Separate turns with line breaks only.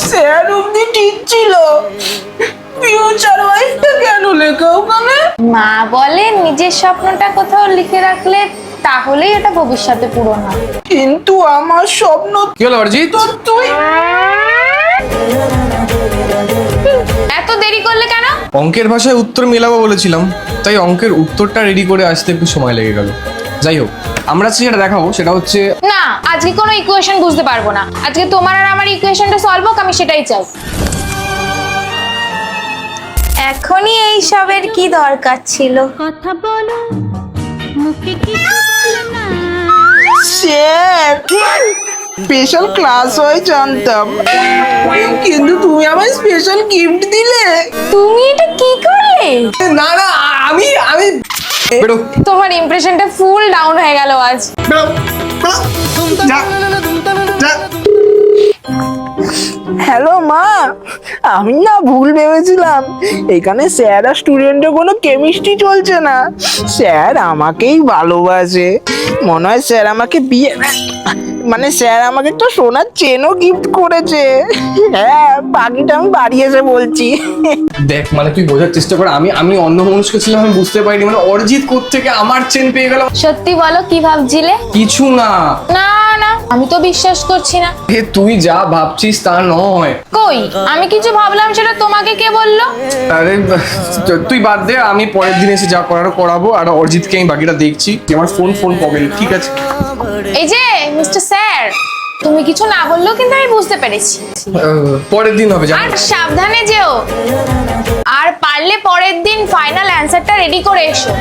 Sir অব্দি ঠিক ছিল, ফিউচার ওয়াইফটা কেন লেখা ওখানে?
মা বলে নিজের স্বপ্নটা কোথাও লিখে রাখলে তাহলেই এটা ভবিষ্যতে পূরণ হয়।
কিন্তু আমার স্বপ্ন
কি হলো অরিজিৎ?
তো তুই
এত দেরি করলে কেন?
অঙ্কের ভাষায় উত্তর মেলাবো বলেছিলাম, তাই অঙ্কের উত্তরটা রেডি করে আসতে একটু সময় লেগে গেল। যাই হোক, আমরা যেটা দেখাবো সেটা হচ্ছে
না, আজকে কোনো ইকুয়েশন বুঝতে পারবো না। আজকে তোমার আর আমার ইকুয়েশনটা সলভ হোক, আমি সেটাই চাই। এখনই এই সবের কি দরকার ছিল?
কথা বলো মুখে কিছু বলো না।
স্যার স্পেশাল ক্লাস হয় জানতাম, কিন্তু তুমি আমায় স্পেশাল গিফট দিলে।
তুমি এটা কি করলে?
না না, আমি বেরো
তোমার ইমপ্রেশনটা ফুল ডাউন হয়ে গেল আজ।
বেরো, বেরো। যা, যা। হ্যালো মা, আমি না ভুল ভেবেছিলাম, এখানে স্যার আর স্টুডেন্টের কোনো কেমিস্ট্রি চলছে না। স্যার আমাকেই ভালোবাসে, মনে হয় স্যার আমাকে বিয়ে মানে স্যার আমাকে একটা সোনার চেনও গিফট করেছে। হ্যাঁ, বাকিটা আমি বাড়ি এসে বলছি।
দেখ, মানে তুই বোঝার চেষ্টা কর, আমি অন্য মনস্ক ছিলাম, আমি বুঝতে পারিনি মানে অরিজিৎ কোত্থেকে আমার চেন পেয়ে গেল।
সত্যি বলো, কি ভাবছিলে?
কিছু না,
না না, আমি তো বিশ্বাস করছি না।
হে তুই যা ভাবছিস তা নয়।
কই, আমি কিছু ভাবলাম সেটা তোমাকে কে বললো?
আরে তুই বাদ দে, আমি পরের দিন এসে যা করার করাবো, আর অরিজিৎকে আমি বাকিটা দেখছি। আমার ফোন পাবেন, ঠিক আছে?
এই যে মিস্টার স্যার, তুমি কিছু না বললেও কিন্তু আমি বুঝতে পেরেছি।
পরের দিন হবে,
আর সাবধানে যেও, আর পারলে পরের দিন ফাইনাল অ্যান্সারটা রেডি করে এসো।